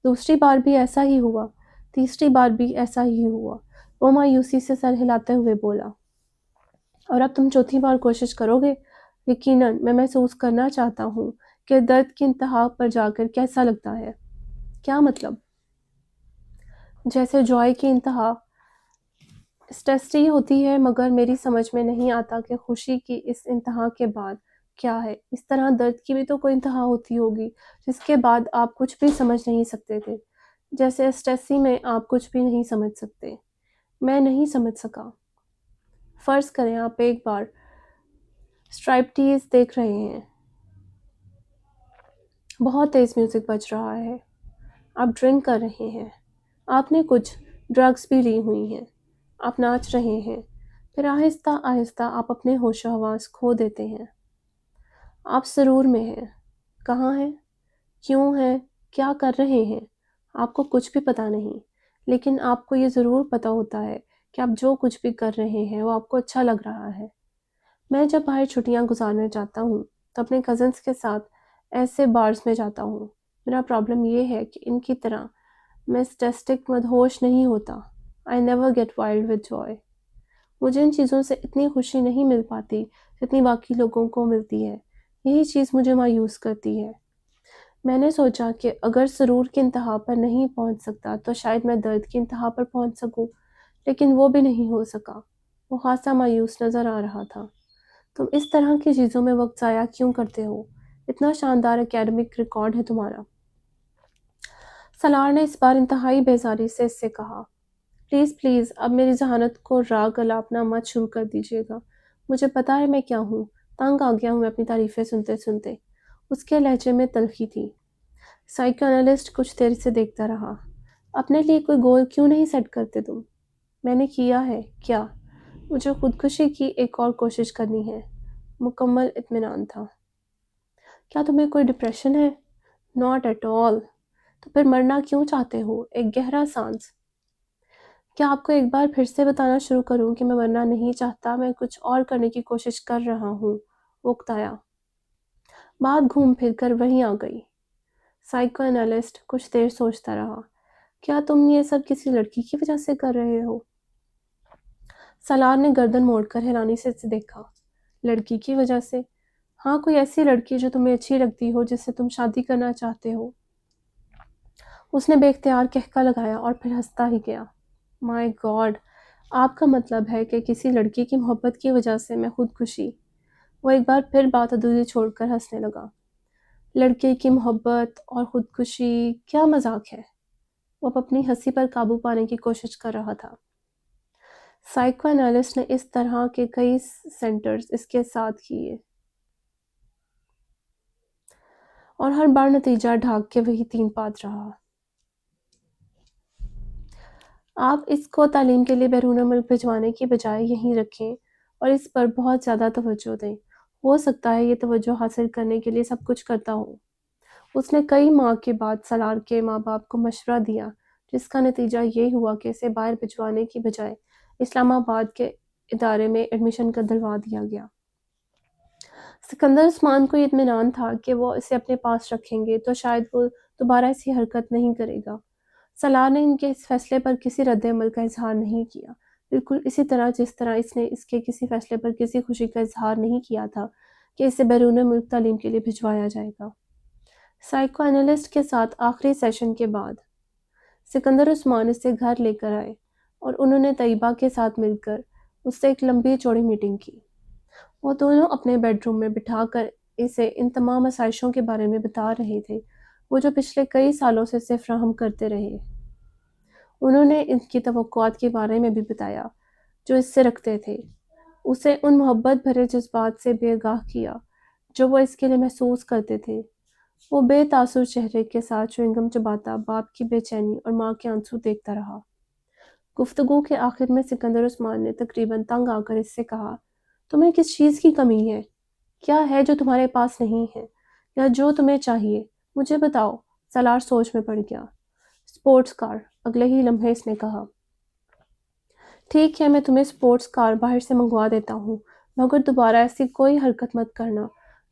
دوسری بار بھی ایسا ہی ہوا، تیسری بار بھی ایسا ہی ہوا، وہ مایوسی سے سر ہلاتے ہوئے بولا۔ اور اب تم چوتھی بار کوشش کرو گے؟ یقیناً میں محسوس کرنا چاہتا ہوں کہ درد کی انتہا پر جا کر کیسا لگتا ہے۔ کیا مطلب؟ جیسے جوائے کی انتہا اسٹیسٹی ہوتی ہے، مگر میری سمجھ میں نہیں آتا کہ خوشی کی اس انتہا کے بعد کیا ہے۔ اس طرح درد کی بھی تو کوئی انتہا ہوتی ہوگی جس کے بعد آپ کچھ بھی سمجھ نہیں سکتے تھے، جیسے اسٹیسی میں آپ کچھ بھی نہیں سمجھ سکتے۔ میں نہیں سمجھ سکا۔ فرض کریں آپ ایک بار اسٹرائپٹیز دیکھ رہے ہیں، بہت تیز میوزک بج رہا ہے، آپ ڈرنک کر رہے ہیں، آپ نے کچھ ڈرگز بھی لی ہوئی ہیں، آپ ناچ رہے ہیں، پھر آہستہ آہستہ آپ اپنے ہوش و حواس کھو دیتے ہیں۔ آپ سرور میں ہیں، کہاں ہیں، کیوں ہیں، کیا کر رہے ہیں، آپ کو کچھ بھی پتہ نہیں، لیکن آپ کو یہ ضرور پتہ ہوتا ہے کہ آپ جو کچھ بھی کر رہے ہیں وہ آپ کو اچھا لگ رہا ہے۔ میں جب باہر چھٹیاں گزارنے جاتا ہوں تو اپنے کزنس کے ساتھ ایسے بارز میں جاتا ہوں۔ میرا پرابلم یہ ہے کہ ان کی طرح میں اسٹیسٹک مدہوش نہیں ہوتا۔ I never get wild with joy۔ مجھے ان چیزوں سے اتنی خوشی نہیں مل پاتی جتنی باقی لوگوں کو ملتی ہے۔ یہی چیز مجھے مایوس کرتی ہے۔ میں نے سوچا کہ اگر سرور کی انتہا پر نہیں پہنچ سکتا تو شاید میں درد کی انتہا پر پہنچ سکوں، لیکن وہ بھی نہیں ہو سکا۔ وہ خاصا مایوس نظر آ رہا تھا۔ تم اس طرح کی چیزوں میں وقت ضائع کیوں کرتے ہو؟ اتنا شاندار اکیڈمک ریکارڈ ہے تمہارا۔ سالار نے اس بار انتہائی بیزاری سے اس سے کہا، پلیز اب میری ذہانت کو راگ الاپنا مت شروع کر دیجیے گا۔ مجھے پتا ہے میں کیا ہوں، تنگ آ گیا ہوں میں اپنی تعریفیں سنتے سنتے۔ اس کے لہجے میں تلخی تھی۔ سائیکو انالسٹ کچھ دیر سے دیکھتا رہا۔ اپنے لیے کوئی گول کیوں نہیں سیٹ کرتے تم؟ میں نے کیا ہے۔ کیا؟ مجھے خودکشی کی ایک اور کوشش کرنی ہے۔ مکمل اطمینان تھا۔ کیا تمہیں کوئی ڈپریشن ہے؟ Not at all. تو پھر مرنا کیوں چاہتے ہو؟ ایک گہرا سانس۔ کیا آپ کو ایک بار پھر سے بتانا شروع کروں کہ میں مرنا نہیں چاہتا، میں کچھ اور کرنے کی کوشش کر رہا ہوں؟ وہ اکتایا۔ بات گھوم پھر کر وہیں آ گئی۔ سائیکو انالسٹ کچھ دیر سوچتا رہا۔ کیا تم یہ سب کسی لڑکی کی وجہ سے کر رہے ہو؟ سالار نے گردن موڑ کر حیرانی سے اسے دیکھا۔ لڑکی کی وجہ سے؟ ہاں، کوئی ایسی لڑکی جو تمہیں اچھی لگتی ہو، جس سے تم شادی کرنا چاہتے ہو۔ اس نے بے اختیار کہکا لگایا اور پھر ہنستا ہی گیا۔ مائی گاڈ، آپ کا مطلب ہے کہ کسی لڑکی کی محبت کی وجہ سے میں خودکشی؟ وہ ایک بار پھر بات ادھوری چھوڑ کر ہنسنے لگا۔ لڑکے کی محبت اور خودکشی، کیا مذاق ہے؟ وہ اب اپنی ہنسی پر قابو پانے کی کوشش کر رہا تھا۔ سائیکو انالسٹ نے اس طرح کے کئی سینٹرز اس کے ساتھ کیے اور ہر بار نتیجہ ڈھاک کے وہی 3 بات رہا۔ آپ اس کو تعلیم کے لیے بیرون ملک بھجوانے کی بجائے یہیں رکھیں اور اس پر بہت زیادہ توجہ دیں۔ ہو سکتا ہے یہ توجہ حاصل کرنے کے لیے سب کچھ کرتا ہوں۔ اس نے کئی ماہ کے بعد سالار کے ماں باپ کو مشورہ دیا، جس کا نتیجہ یہ ہوا کہ اسے باہر بھجوانے کی بجائے اسلام آباد کے ادارے میں ایڈمیشن کا دلوا دیا گیا۔ سکندر عثمان کو یہ اطمینان تھا کہ وہ اسے اپنے پاس رکھیں گے تو شاید وہ دوبارہ ایسی حرکت نہیں کرے گا۔ سالار نے ان کے اس فیصلے پر کسی رد عمل کا اظہار نہیں کیا، بالکل اسی طرح جس طرح اس نے اس کے کسی فیصلے پر کسی خوشی کا اظہار نہیں کیا تھا کہ اسے بیرون ملک تعلیم کے لیے بھجوایا جائے گا۔ سائیکو انالسٹ کے ساتھ آخری سیشن کے بعد سکندر عثمان اسے گھر لے کر آئے اور انہوں نے طیبہ کے ساتھ مل کر اس سے ایک لمبی چوڑی میٹنگ کی۔ وہ دونوں اپنے بیڈ روم میں بٹھا کر اسے ان تمام آسائشوں کے بارے میں بتا رہے تھے وہ جو پچھلے کئی سالوں سے اسے فراہم کرتے رہے۔ انہوں نے ان کی توقعات کے بارے میں بھی بتایا جو اس سے رکھتے تھے، اسے ان محبت بھرے جذبات سے بے آگاہ کیا جو وہ اس کے لیے محسوس کرتے تھے۔ وہ بے تاثر چہرے کے ساتھ چوئنگم چباتا باپ کی بے چینی اور ماں کے آنسو دیکھتا رہا۔ گفتگو کے آخر میں سکندر عثمان نے تقریباً تنگ آ کر اس سے کہا، تمہیں کس چیز کی کمی ہے؟ کیا ہے جو تمہارے پاس نہیں ہے یا جو تمہیں چاہیے؟ مجھے بتاؤ۔ سالار سوچ میں پڑ گیا۔ اسپورٹس کار، اگلے ہی لمحے اس نے کہا۔ ٹھیک ہے، میں تمہیں اسپورٹس کار باہر سے منگوا دیتا ہوں، مگر دوبارہ ایسی کوئی حرکت مت کرنا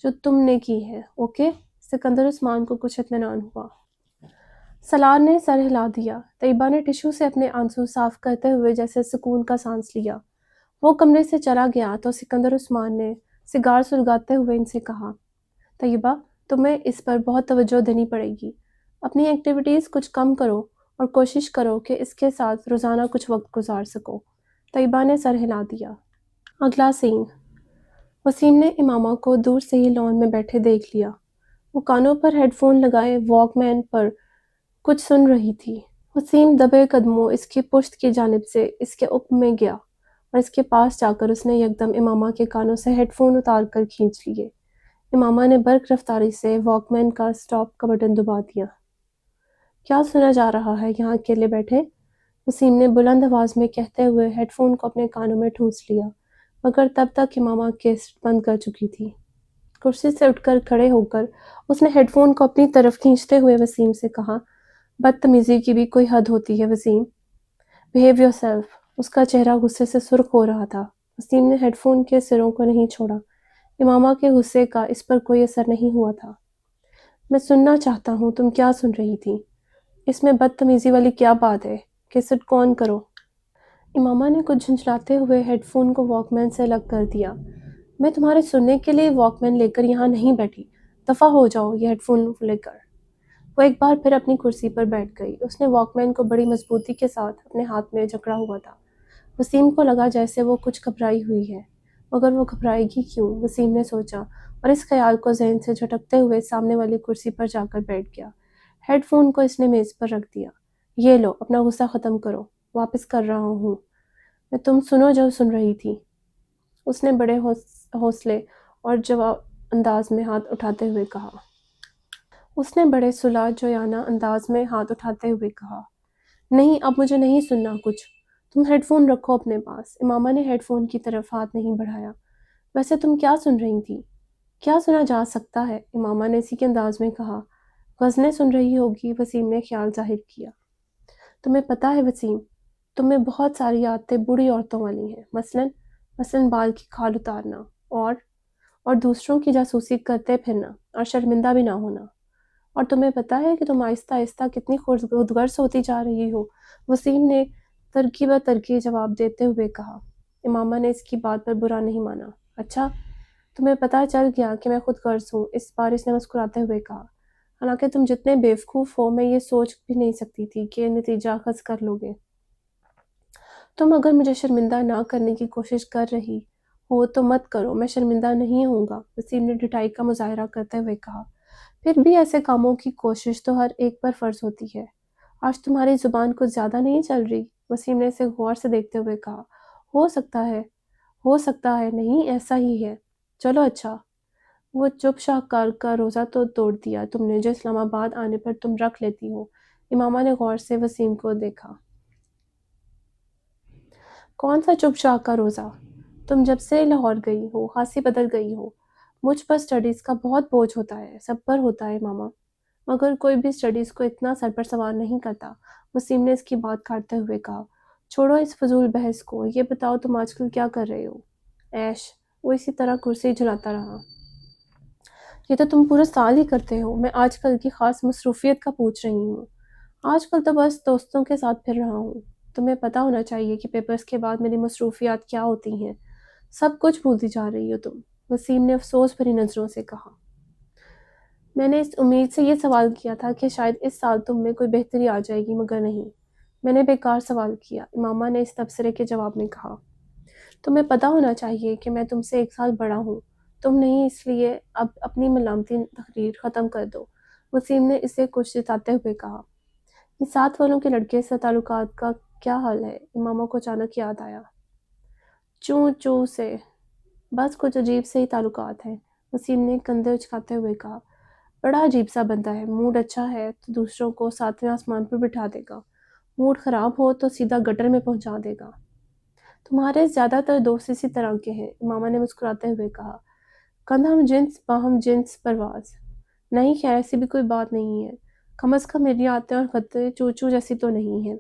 جو تم نے کی ہے، اوکے؟ سکندر عثمان کو کچھ اطمینان ہوا۔ سالار نے سر ہلا دیا۔ طیبہ نے ٹشو سے اپنے آنسو صاف کرتے ہوئے جیسے سکون کا سانس لیا۔ وہ کمرے سے چلا گیا تو سکندر عثمان نے سگار سلگاتے ہوئے ان سے کہا، طیبہ، تمہیں اس پر بہت توجہ دینی پڑے گی۔ اپنی ایکٹیویٹیز کچھ کم کرو اور کوشش کرو کہ اس کے ساتھ روزانہ کچھ وقت گزار سکو۔ طیبہ نے سر ہلا دیا۔ اگلا سین۔ وسیم نے امامہ کو دور سے ہی لان میں بیٹھے دیکھ لیا۔ وہ کانوں پر ہیڈ فون لگائے واک مین پر کچھ سن رہی تھی۔ وسیم دبے قدموں اس کی پشت کی جانب سے اس کے عقب میں گیا اور اس کے پاس جا کر اس نے یکدم امامہ کے کانوں سے ہیڈ فون اتار کر کھینچ لیے۔ امامہ نے برق رفتاری سے واک مین کا سٹاپ کا بٹن دبا دیا۔ کیا سنا جا رہا ہے یہاں اکیلے بیٹھے؟ وسیم نے بلند آواز میں کہتے ہوئے ہیڈ فون کو اپنے کانوں میں ٹھونس لیا، مگر تب تک امامہ کیسٹ بند کر چکی تھی۔ کرسی سے اٹھ کر کھڑے ہو کر اس نے ہیڈ فون کو اپنی طرف کھینچتے ہوئے وسیم سے کہا، بدتمیزی کی بھی کوئی حد ہوتی ہے وسیم، بہیو یور سیلف۔ اس کا چہرہ غصے سے سرخ ہو رہا تھا۔ وسیم نے ہیڈ فون کے سروں کو نہیں چھوڑا۔ امامہ کے غصے کا اس پر کوئی اثر نہیں ہوا تھا۔ میں سننا چاہتا ہوں تم کیا سن رہی تھی؟ اس میں بدتمیزی والی کیا بات ہے؟ کیسٹ کون کرو؟ امامہ نے کچھ جھنجھلاتے ہوئے ہیڈ فون کو واک مین سے الگ کر دیا۔ میں تمہارے سننے کے لیے واک مین لے کر یہاں نہیں بیٹھی، دفعہ ہو جاؤ یہ ہیڈ فون لے کر۔ وہ ایک بار پھر اپنی کرسی پر بیٹھ گئی۔ اس نے واک مین کو بڑی مضبوطی کے ساتھ اپنے ہاتھ میں جکڑا ہوا تھا۔ وسیم کو لگا جیسے وہ کچھ گھبرائی ہوئی ہے، مگر وہ گھبرائے گی کیوں؟ وسیم نے سوچا اور اس خیال کو ذہن سے جھٹکتے ہوئے سامنے والی کرسی پر جا کر بیٹھ گیا۔ ہیڈ فون کو اس نے میز پر رکھ دیا۔ یہ لو، اپنا غصہ ختم کرو، واپس کر رہا ہوں میں، تم سنو جو سن رہی تھی۔ اس نے بڑے حوصلے اور جواب انداز میں ہاتھ اٹھاتے ہوئے کہا۔ اس نے بڑے صلاح جویانہ انداز میں ہاتھ اٹھاتے ہوئے کہا، نہیں اب مجھے نہیں سننا کچھ، تم ہیڈ فون رکھو اپنے پاس۔ امامہ نے ہیڈ فون کی طرف ہاتھ نہیں بڑھایا۔ ویسے تم کیا سن رہی تھی؟ کیا سنا جا سکتا ہے؟ امامہ نے اسی کے انداز میں کہا۔ غزلیں سن رہی ہوگی، وسیم نے خیال ظاہر کیا۔ تمہیں پتہ ہے وسیم، تم میں بہت ساری عادتیں بوڑھی عورتوں والی ہیں، مثلاً بال کی کھال اتارنا اور دوسروں کی جاسوسی کرتے پھرنا اور شرمندہ بھی نہ ہونا۔ اور تمہیں پتہ ہے کہ تم آہستہ آہستہ کتنی خودغرض ہوتی جا رہی ہو، وسیم نے ترکی بہ ترکی جواب دیتے ہوئے کہا۔ امامہ نے اس کی بات پر برا نہیں مانا۔ اچھا، تمہیں پتہ چل گیا کہ میں خود غرض ہوں، اس بار اس نے مسکراتے ہوئے کہا۔ حالانکہ تم جتنے بیوقوف ہو، میں یہ سوچ بھی نہیں سکتی تھی کہ نتیجہ اخذ کر لو گے۔ تم اگر مجھے شرمندہ نہ کرنے کی کوشش کر رہی ہو تو مت کرو، میں شرمندہ نہیں ہوں گا، وسیم نے ڈٹائی کا مظاہرہ کرتے ہوئے کہا۔ پھر بھی ایسے کاموں کی کوشش تو ہر ایک پر فرض ہوتی ہے۔ آج تمہاری زبان کچھ زیادہ نہیں چل رہی، وسیم نے اسے غور سے دیکھتے ہوئے کہا۔ ہو سکتا ہے نہیں ایسا ہی ہے۔ چلو اچھا، وہ چپ شاہکار کا روزہ تو توڑ دیا تم نے جو اسلام آباد آنے پر تم رکھ لیتی ہو۔ امامہ نے غور سے وسیم کو دیکھا۔ کون سا چپ شاہ کا روزہ؟ تم جب سے لاہور گئی ہو خاصی بدل گئی ہو۔ مجھ پر سٹڈیز کا بہت بوجھ ہوتا ہے، سب پر ہوتا ہے ماما، مگر کوئی بھی سٹڈیز کو اتنا سر پر سوار نہیں کرتا، وسیم نے اس کی بات کاٹتے ہوئے کہا۔ چھوڑو اس فضول بحث کو، یہ بتاؤ تم آج کل کیا کر رہے ہو؟ ایش، وہ اسی طرح کرسی جھلاتا رہا۔ یہ تو تم پورا سال ہی کرتے ہو، میں آج کل کی خاص مصروفیت کا پوچھ رہی ہوں۔ آج کل تو بس دوستوں کے ساتھ پھر رہا ہوں۔ تمہیں پتہ ہونا چاہیے کہ پیپرز کے بعد میری مصروفیات کیا ہوتی ہیں۔ سب کچھ بھولتی جا رہی ہو تم، وسیم نے افسوس بھری نظروں سے کہا۔ میں نے اس امید سے یہ سوال کیا تھا کہ شاید اس سال تم میں کوئی بہتری آ جائے گی، مگر نہیں، میں نے بیکار سوال کیا، امامہ نے اس تبصرے کے جواب میں کہا۔ تمہیں پتہ ہونا چاہیے کہ میں تم سے 1 سال بڑا ہوں، تم نہیں، اس لیے اب اپنی ملامتی تقریر ختم کر دو، وسیم نے اسے کچھ جتاتے ہوئے کہا۔ یہ ساتھ والوں کے لڑکے سے تعلقات کا کیا حال ہے؟ امامہ کو اچانک یاد آیا۔ چوں سے بس کچھ عجیب سے ہی تعلقات ہیں، وسیم نے کندھے اچکاتے ہوئے کہا۔ بڑا عجیب سا بندہ ہے، موڈ اچھا ہے تو دوسروں کو 7ویں آسمان پر بٹھا دے گا، موڈ خراب ہو تو سیدھا گٹر میں پہنچا دے گا۔ تمہارے زیادہ تر دوست اسی طرح کے ہیں، امامہ نے مسکراتے ہوئے کہا۔ کندھم جنس باہم جنس پرواز۔ نہیں خیر، ایسی بھی کوئی بات نہیں ہے، کم از کم میری عادتیں اور خطے چوچو جیسی تو نہیں ہیں۔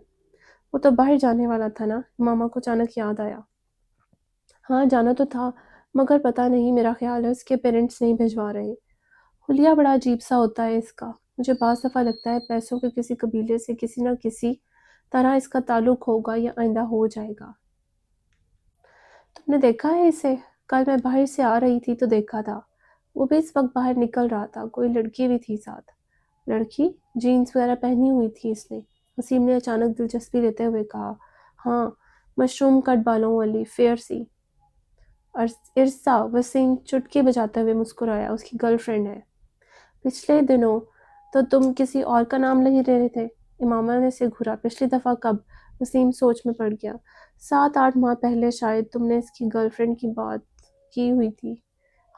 وہ تو باہر جانے والا تھا نا، امامہ کو اچانک یاد آیا۔ ہاں جانا تو تھا، مگر پتہ نہیں، میرا خیال ہے اس کے پیرنٹس نہیں بھیجوا رہے۔ حلیہ بڑا عجیب سا ہوتا ہے اس کا، مجھے بعض دفعہ لگتا ہے پیسوں کے کسی قبیلے سے کسی نہ کسی طرح اس کا تعلق ہوگا یا آئندہ ہو جائے گا۔ تم نے دیکھا ہے اسے؟ کل میں باہر سے آ رہی تھی تو دیکھا تھا، وہ بھی اس وقت باہر نکل رہا تھا، کوئی لڑکی بھی تھی ساتھ۔ لڑکی؟ جینز وغیرہ پہنی ہوئی تھی اس نے، وسیم نے اچانک دلچسپی لیتے ہوئے کہا۔ ہاں، مشروم کٹ بالوں والی، فیئر سی۔ ارسا، وسیم چٹکی بجاتے ہوئے مسکرایا، اس کی گرل فرینڈ ہے۔ پچھلے دنوں تو تم کسی اور کا نام نہیں لے رہے تھے، امامہ نے سے گھورا۔ پچھلی دفعہ کب؟ وسیم سوچ میں پڑ گیا۔ 7-8 ماہ پہلے شاید تم نے اس کی گرل فرینڈ کی بات کی ہوئی تھی۔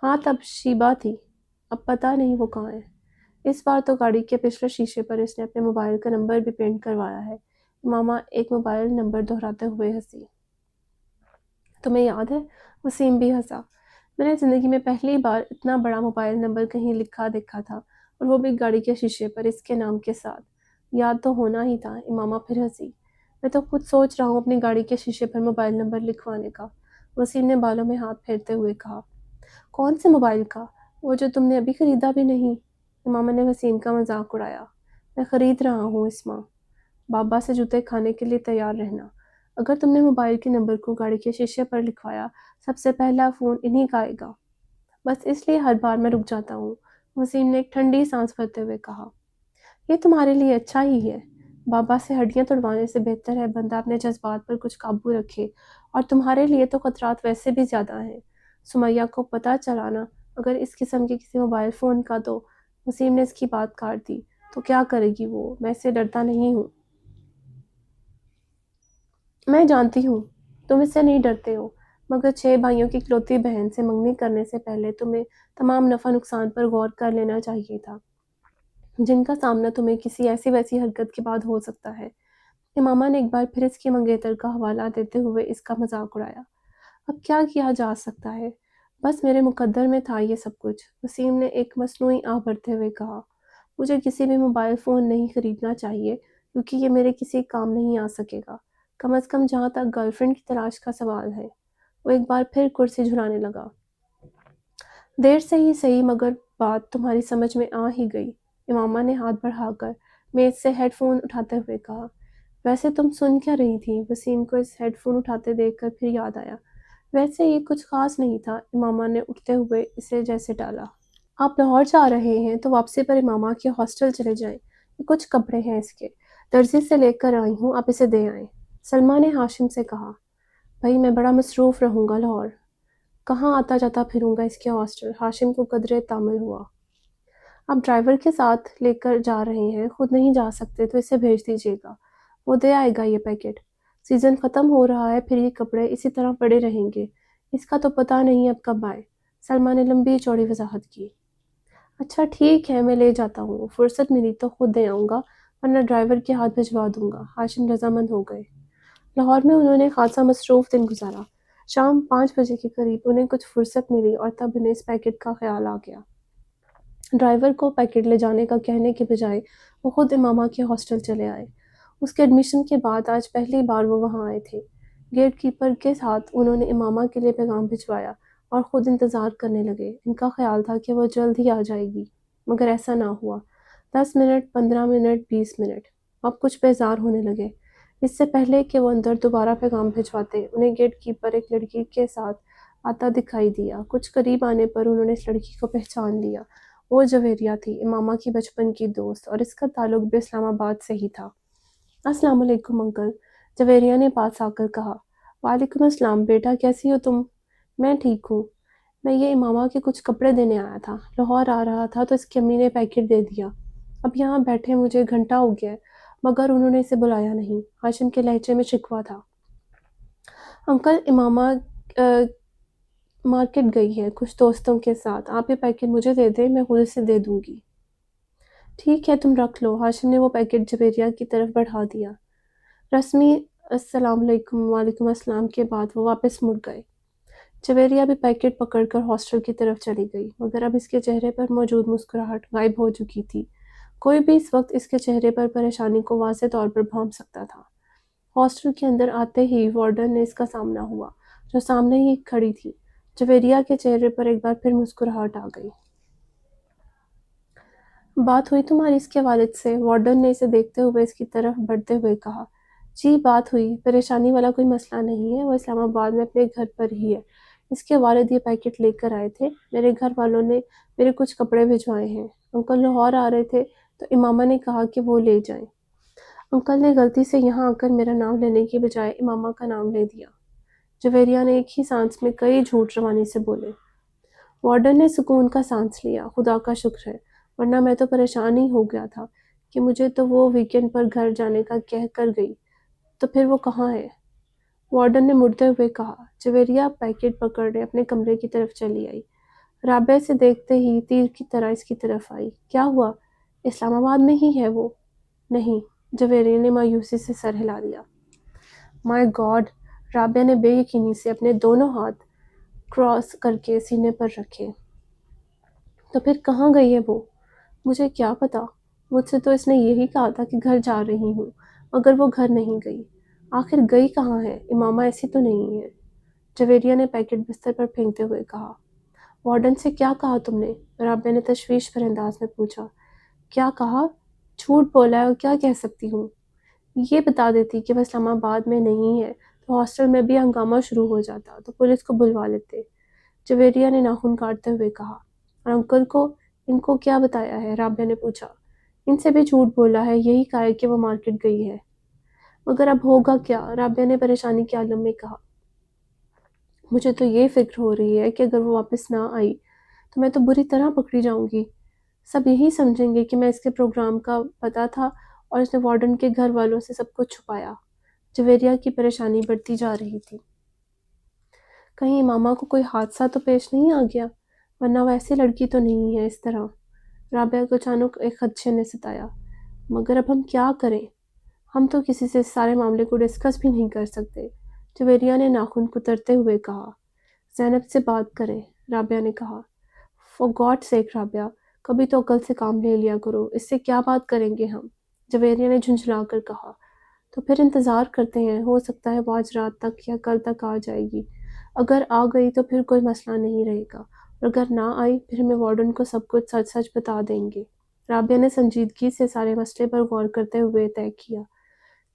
ہاں تب شیبہ تھی، اب پتہ نہیں وہ کہاں ہے۔ اس بار تو گاڑی کے پچھلے شیشے پر اس نے اپنے موبائل کا نمبر بھی پرنٹ کروایا ہے، امامہ ایک موبائل نمبر دہراتے ہوئے ہنسی۔ تمہیں یاد ہے؟ وسیم بھی ہنسا۔ میں نے زندگی میں پہلی بار اتنا بڑا موبائل نمبر کہیں لکھا دیکھا تھا، اور وہ بھی گاڑی کے شیشے پر اس کے نام کے ساتھ۔ یاد تو ہونا ہی تھا، امامہ پھر ہنسی۔ میں تو خود سوچ رہا ہوں اپنی گاڑی کے شیشے پر موبائل نمبر لکھوانے کا، وسیم نے بالوں میں ہاتھ پھیرتے ہوئے کہا۔ کون سے موبائل کا؟ وہ جو تم نے ابھی خریدا بھی نہیں، امامہ نے وسیم کا مذاق اڑایا۔ میں خرید رہا ہوں اسما، بابا سے جوتے کھانے کے لیے تیار رہنا۔ اگر تم نے موبائل کے نمبر کو گاڑی کے شیشے پر لکھوایا، سب سے پہلا فون انہی کا آئے گا، بس اس لیے ہر بار میں رک جاتا ہوں، وسیم نے ایک ٹھنڈی سانس بھرتے ہوئے کہا۔ یہ تمہارے لیے اچھا ہی ہے، بابا سے ہڈیاں توڑوانے سے بہتر ہے بندہ اپنے جذبات پر کچھ قابو رکھے، اور تمہارے لیے تو خطرات ویسے بھی زیادہ ہیں۔ سمیہ کو پتہ چلانا اگر اس قسم کے کسی موبائل فون کا تو، وسیم نے اس کی بات کاٹ دی، تو کیا کرے گی وہ؟ میں اس سے ڈرتا نہیں ہوں۔ میں جانتی ہوں تم اس سے نہیں ڈرتے ہو، مگر 6 بھائیوں کی اکلوتی بہن سے منگنی کرنے سے پہلے تمہیں تمام نفع نقصان پر غور کر لینا چاہیے تھا۔ جن کا سامنا تمہیں کسی ایسی ویسی حرکت کے بعد ہو سکتا ہے۔ امامہ نے ایک بار پھر اس کی منگیتر کا حوالہ دیتے ہوئے اس کا مذاق اڑایا۔ اب کیا کیا جا سکتا ہے؟ بس میرے مقدر میں تھا یہ سب کچھ، وسیم نے ایک مصنوعی آہ بھرتے ہوئے کہا۔ مجھے کسی بھی موبائل فون نہیں خریدنا چاہیے کیونکہ یہ میرے کسی کام نہیں آ سکے گا، کم از کم جہاں تک گرل فرینڈ کی تلاش کا سوال ہے۔ وہ ایک بار پھر کرسی جھلانے لگا۔ دیر سے ہی صحیح مگر بات تمہاری سمجھ میں آ ہی گئی، امامہ نے ہاتھ بڑھا کر میز سے ہیڈ فون اٹھاتے ہوئے کہا۔ ویسے تم سن کیا رہی تھی؟ وسیم کو اس ہیڈ فون اٹھاتے دیکھ کر پھر یاد آیا۔ ویسے یہ کچھ خاص نہیں تھا، امامہ نے اٹھتے ہوئے اسے جیسے ٹالا۔ آپ لاہور جا رہے ہیں تو واپسی پر امامہ کے ہاسٹل چلے جائیں، یہ کچھ کپڑے ہیں اس کے، درزی سے لے کر آئی ہوں، آپ اسے دے آئیں، سلمیٰ نے ہاشم سے کہا۔ بھائی میں بڑا مصروف رہوں گا لاہور، کہاں آتا جاتا پھروں گا اس کے ہاسٹل؟ ہاشم کو قدرے تامل ہوا۔ آپ ڈرائیور کے ساتھ لے کر جا رہے ہیں، خود نہیں جا سکتے تو اسے بھیج دیجیے گا، وہ دے آئے گا یہ پیکٹ۔ سیزن ختم ہو رہا ہے، پھر یہ کپڑے اسی طرح پڑے رہیں گے، اس کا تو پتہ نہیں اب کب آئے، سلمیٰ نے لمبی چوڑی وضاحت کی۔ اچھا ٹھیک ہے میں لے جاتا ہوں، فرصت ملی تو خود دے آؤں گا ورنہ ڈرائیور کے ہاتھ بھجوا دوں گا، ہاشم رضامند ہو گئے۔ لاہور میں انہوں نے خاصا مصروف دن گزارا۔ شام 5 بجے کے قریب انہیں کچھ فرصت ملی اور تب انہیں اس پیکٹ کا خیال آ گیا۔ ڈرائیور کو پیکٹ لے جانے کا کہنے کے بجائے وہ خود امامہ کے ہاسٹل چلے آئے۔ اس کے ایڈمیشن کے بعد آج پہلی بار وہ وہاں آئے تھے۔ گیٹ کیپر کے ساتھ انہوں نے امامہ کے لیے پیغام بھجوایا اور خود انتظار کرنے لگے۔ ان کا خیال تھا کہ وہ جلد ہی آ جائے گی، مگر ایسا نہ ہوا۔ 10 منٹ، 15 منٹ، 20 منٹ، اب کچھ بیزار ہونے لگے۔ اس سے پہلے کہ وہ اندر دوبارہ پیغام بھجواتے، انہیں گیٹ کیپر ایک لڑکی کے ساتھ آتا دکھائی دیا۔ کچھ قریب آنے پر انہوں نے اس لڑکی کو پہچان لیا۔ وہ جویریہ تھی، امامہ کی بچپن کی دوست، اور اس کا تعلق بھی اسلام آباد سے ہی تھا۔ السلام علیکم انکل، جویریہ نے پاس آ کر کہا۔ وعلیکم السلام بیٹا، کیسی ہو تم؟ میں ٹھیک ہوں، میں یہ امامہ کے کچھ کپڑے دینے آیا تھا، لاہور آ رہا تھا تو اس کی امی نے پیکٹ دے دیا، اب یہاں بیٹھے مجھے گھنٹہ ہو گیا ہے، مگر انہوں نے اسے بلایا نہیں۔ ہاشم کے لہجے میں شکوہ تھا۔ انکل امامہ مارکیٹ گئی ہے کچھ دوستوں کے ساتھ، آپ یہ پیکٹ مجھے دے دیں، میں خود اسے دے دوں گی۔ ٹھیک ہے تم رکھ لو، ہاشم نے وہ پیکٹ جویریہ کی طرف بڑھا دیا۔ رسمی السلام علیکم وعلیکم السلام کے بعد وہ واپس مڑ گئے۔ جویریہ بھی پیکٹ پکڑ کر ہاسٹل کی طرف چلی گئی، مگر اب اس کے چہرے پر موجود مسکراہٹ غائب ہو چکی تھی۔ کوئی بھی اس وقت اس کے چہرے پر پریشانی کو واضح طور پر بھانپ سکتا تھا۔ ہاسٹل کے اندر آتے ہی وارڈن نے اس کا سامنا ہوا، جو سامنے ہی کھڑی تھی۔ جویریہ کے چہرے پر ایک بار پھر مسکراہٹ آ گئی۔ بات ہوئی تمہاری اس کے والد سے؟ وارڈن نے اسے دیکھتے ہوئے اس کی طرف بڑھتے ہوئے کہا۔ جی بات ہوئی، پریشانی والا کوئی مسئلہ نہیں ہے، وہ اسلام آباد میں اپنے گھر پر ہی ہے، اس کے والد یہ پیکٹ لے کر آئے تھے، میرے گھر والوں نے میرے کچھ کپڑے بھجوائے ہیں، انکل لاہور آ رہے تھے تو امامہ نے کہا کہ وہ لے جائیں۔ انکل نے غلطی سے یہاں آ کر میرا نام لینے کی بجائے امامہ کا نام لے دیا، جویریہ نے ایک ہی سانس میں کئی جھوٹ روانی سے بولے۔ وارڈن نے سکون کا سانس لیا۔ خدا کا شکر ہے، ورنہ میں تو پریشان ہی ہو گیا تھا کہ مجھے تو وہ ویکینڈ پر گھر جانے کا کہہ کر گئی، تو پھر وہ کہاں ہے؟ وارڈن نے مڑتے ہوئے کہا۔ جویریہ پیکٹ پکڑے اپنے کمرے کی طرف چلی آئی۔ رابعہ اسے دیکھتے ہی تیر کی طرح اس کی طرف آئی۔ کیا ہوا؟ اسلام آباد میں ہی ہے وہ؟ نہیں، جویریہ نے مایوسی سے سر ہلا دیا۔ مائی گاڈ! رابعہ نے بے یقینی سے اپنے دونوں ہاتھ کراس کر کے سینے پر رکھے۔ تو پھر کہاں گئی ہے وہ؟ مجھے کیا پتا، مجھ سے تو اس نے یہی کہا تھا کہ گھر جا رہی ہوں، مگر وہ گھر نہیں گئی۔ آخر گئی کہاں ہے؟ امامہ ایسی تو نہیں ہے، جویریہ نے پیکٹ بستر پر پھینکتے ہوئے کہا۔ وارڈن سے کیا کہا تم نے؟ رابعہ نے تشویش بھرے انداز میں پوچھا۔ کیا کہا؟ جھوٹ بولا ہے اور کیا کہہ سکتی ہوں؟ یہ بتا دیتی کہ وہ اسلام آباد میں نہیں ہے تو ہاسٹل میں بھی ہنگامہ شروع ہو جاتا تو پولیس کو بلوا لیتے، جویریہ نے ناخن کاٹتے ہوئے کہا۔ اور انکل کو، ان کو کیا بتایا ہے؟ رابعہ نے پوچھا۔ ان سے بھی جھوٹ بولا ہے، یہی کہا ہے کہ وہ مارکیٹ گئی ہے، مگر اب ہوگا کیا؟ رابعہ نے پریشانی کے عالم میں کہا۔ مجھے تو یہ فکر ہو رہی ہے کہ اگر وہ واپس نہ آئی تو میں تو بری طرح پکڑی جاؤں گی، سب یہی سمجھیں گے کہ میں اس کے پروگرام کا پتہ تھا اور اس نے وارڈن کے گھر والوں سے سب کچھ چھپایا۔ جویریہ کی پریشانی بڑھتی جا رہی تھی۔ کہیں امامہ کو کوئی حادثہ تو پیش نہیں آ گیا، ورنہ وہ ایسی لڑکی تو نہیں ہے اس طرح۔ رابعہ کو اچانک ایک خدشے نے ستایا۔ مگر اب ہم کیا کریں؟ ہم تو کسی سے اس سارے معاملے کو ڈسکس بھی نہیں کر سکتے۔ جویریہ نے ناخن کترتے ہوئے کہا۔ زینب سے بات کریں، رابعہ نے کہا۔ فار گاڈ سیک رابعہ، کبھی تو عقل سے کام لے لیا کرو، اس سے کیا بات کریں گے ہم؟ جویریہ نے جھنجھلا کر کہا۔ تو پھر انتظار کرتے ہیں، ہو سکتا ہے وہ آج رات تک یا کل تک آ جائے گی۔ اگر آ گئی تو پھر کوئی مسئلہ نہیں رہے گا، اور اگر نہ آئی پھر ہمیں وارڈن کو سب کچھ سچ سچ بتا دیں گے۔ رابعہ نے سنجیدگی سے سارے مسئلے پر غور کرتے ہوئے طے کیا۔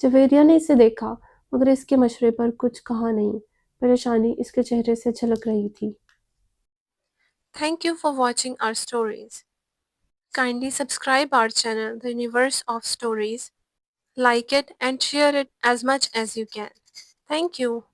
جویریہ نے اسے دیکھا مگر اس کے مشورے پر کچھ کہا نہیں۔ پریشانی اس کے چہرے سے جھلک رہی تھی۔ Thank you for watching our stories. Kindly subscribe our channel, The Universe of Stories. Like it and share it as much as you can. Thank you.